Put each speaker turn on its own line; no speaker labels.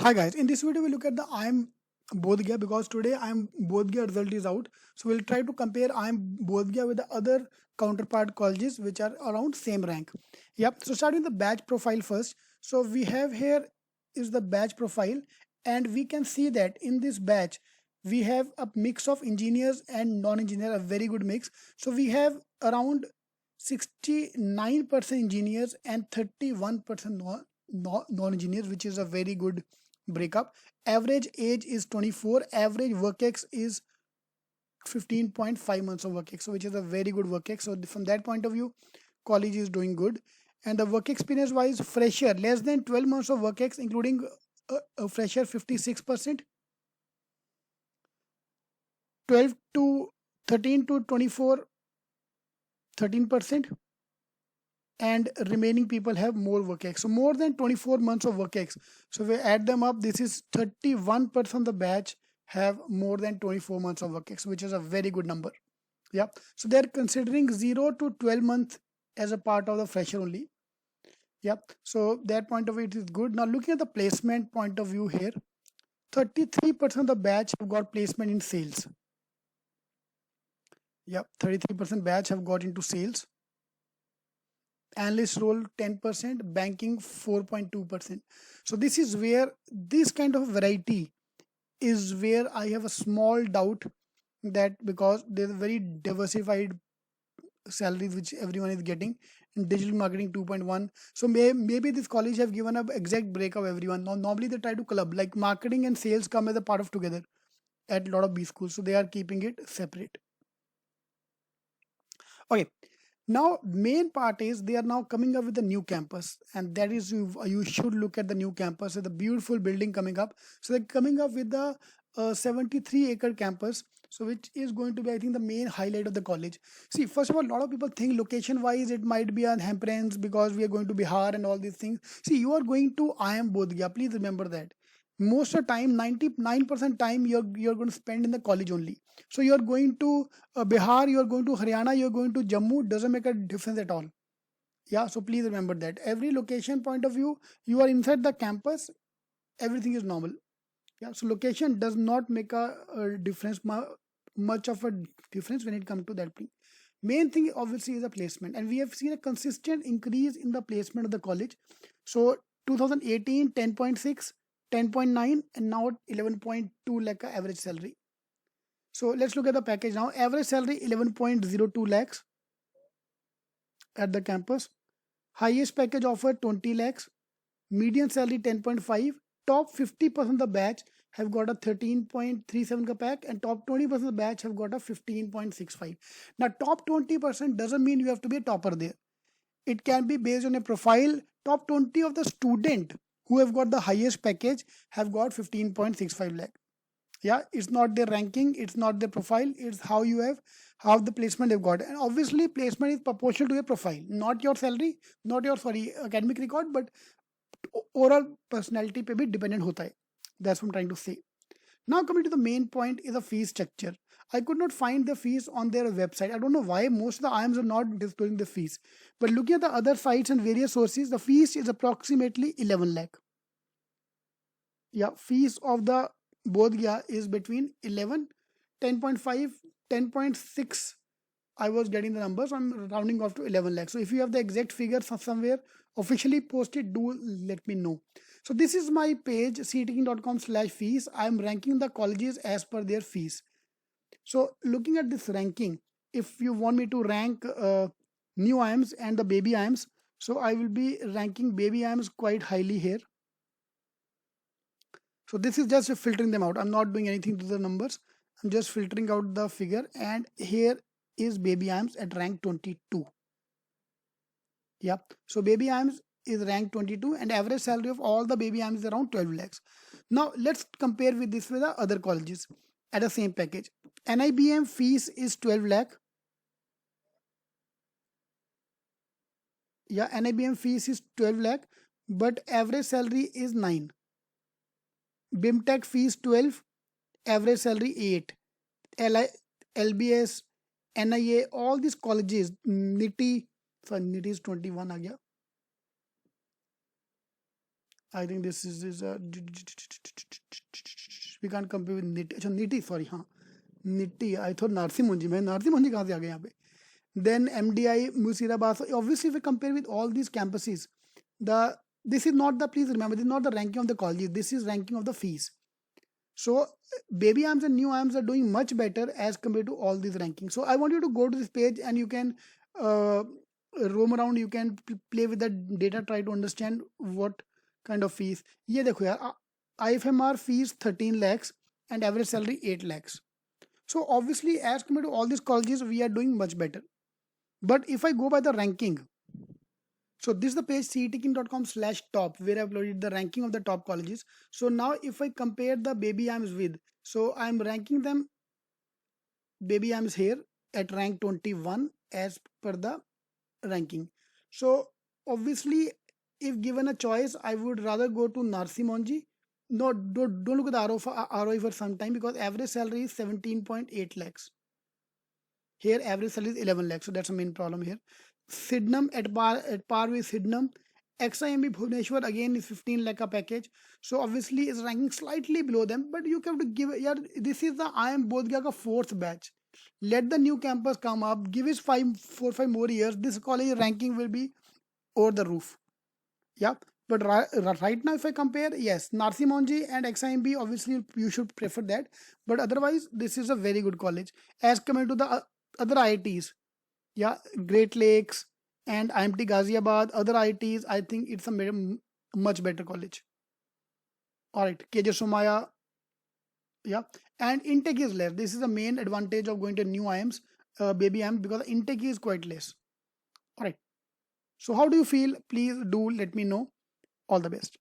Hi guys, in this video we look at the IIM Bodh Gaya because today IIM Bodh Gaya result is out. So we'll try to compare IIM Bodh Gaya with the other counterpart colleges which are around same rank. Yep, so starting the batch profile first. So we have here is the batch profile, and we can see that in this batch we have a mix of engineers and non-engineer, a very good mix. So we have around 69% engineers and 31% non-engineers, which is a very good breakup. Average age is 24. Average work ex is 15.5 months of work ex, so which is a very good work ex. So from that point of view, college is doing good. And the work experience wise, fresher less than 12 months of work ex, including a fresher 56%, 12 to 13 to 24 13%, and remaining people have more work ex. So more than 24 months of work ex. So we add them up, this is 31% of the batch have more than 24 months of work ex, which is a very good number. Yeah, so they're considering 0 to 12 months as a part of the fresher only. Yeah, so that point of view it is good. Now looking at the placement point of view here, 33% of the batch have got placement in sales. Yep, 33% batch have got into sales. Analyst role 10%, banking 4.2%. So this is where this kind of variety is where I have a small doubt, that because there's a very diversified salaries which everyone is getting in digital marketing 2.1. So maybe this college have given an exact break of everyone. Now normally they try to club, like marketing and sales come as a part of together at a lot of B schools, so they are keeping it separate. Okay, now main part is they are now coming up with a new campus, and that is you should look at the new campus. It's a beautiful building coming up. So they're coming up with the 73-acre campus, so which is going to be, I think, the main highlight of the college. See, first of all, a lot of people think location wise it might be on hampers because we are going to Bihar and all these things. See, you are going to IIM Bodh Gaya, please remember that most of the time, 99% time you're going to spend in the college only. So you're going to Bihar, you're going to Haryana, you're going to Jammu, doesn't make a difference at all. Yeah, so please remember that every location point of view, you are inside the campus, everything is normal. Yeah, so location does not make a difference, much of a difference when it comes to that thing. Main thing obviously is a placement, and we have seen a consistent increase in the placement of the college. So 2018 10.6, 10.9, and now 11.2 lakh average salary. So let's look at the package now. Average salary 11.02 lakhs at the campus. Highest package offer 20 lakhs. Median salary 10.5. Top 50% of the batch have got a 13.37 ka pack, and top 20% of the batch have got a 15.65. Now top 20% doesn't mean you have to be a topper there. It can be based on a profile. Top 20 of the student who have got the highest package have got 15.65 lakh. Yeah, it's not their ranking, it's not their profile, it's how the placement they've got. And obviously placement is proportional to your profile, not your salary, not your academic record, but overall personality पे भी dependent होता है. That's what I'm trying to say. Now coming to the main point is the fee structure. I could not find the fees on their website. I don't know why most of the IIMs are not disclosing the fees. But looking at the other sites and various sources, the fees is approximately 11 lakh. Yeah, fees of the Bodh Gaya is between 11, 10.5, 10.6. I was getting the numbers. I'm rounding off to 11 lakhs. So if you have the exact figures somewhere officially posted, do let me know. So this is my page, ctaking.com/fees. I'm ranking the colleges as per their fees. So looking at this ranking, if you want me to rank new IIMs and the baby IIMs, so I will be ranking baby IIMs quite highly here. So this is just filtering them out. I'm not doing anything to the numbers. I'm just filtering out the figure, and here is baby IIMs at rank 22. Yeah, so baby IIMs is rank 22, and average salary of all the baby IIMs is around 12 lakhs. Now let's compare with this with the other colleges at the same package. NIBM fees is 12 lakh. Yeah, NIBM fees is 12 lakh, but average salary is 9. BIMTech fees 12, average salary 8. LBS, NIA, all these colleges, NITI, sorry, NITI is 21 आ गया. I think this is we can't compare with NITI. अच्छा NITI, sorry, हाँ NITI. I thought Narsi Munji. मैं Narsi Munji कहाँ से आ गया यहाँ पे? Then MDI, Murshidabad. So obviously, if we compare with all these campuses, this is not the, please remember, this is not the ranking of the colleges. This is ranking of the fees. So baby arms and new arms are doing much better as compared to all these rankings. So I want you to go to this page and you can roam around. You can play with the data, try to understand what kind of fees. ये देखो यार, IFMR fees 13 lakhs and average salary 8 lakhs. So obviously, as compared to all these colleges, we are doing much better. But if I go by the ranking, so this is the page cetking.com/top where I uploaded the ranking of the top colleges. So now if I compare the baby arms with, so I'm ranking them, baby arms here at rank 21 as per the ranking. So obviously, if given a choice, I would rather go to Narsi Monji. No, don't look at the ROI for some time, because average salary is 17.8 lakhs. Here average salary is 11 lakhs, so that's the main problem here. Sydenham at par with Sydenham. XIMB Bhubaneswar again is 15 lakh package, so obviously is ranking slightly below them. But you have to give, yeah, this is the IIM Bodh Gaya fourth batch. Let the new campus come up, give it 4-5 more years. This college ranking will be over the roof. Yeah, but right now if I compare, yes, Narsi Monji and XIMB, obviously you should prefer that. But otherwise, this is a very good college as compared to the other IITs. Yeah, Great Lakes and IMT Ghaziabad, other IITs, I think it's a much better college. All right, KJ Somaya, yeah, and intake is less. This is the main advantage of going to new IIMs, baby IIMs, because the intake is quite less. All right, so how do you feel? Please do let me know. All the best.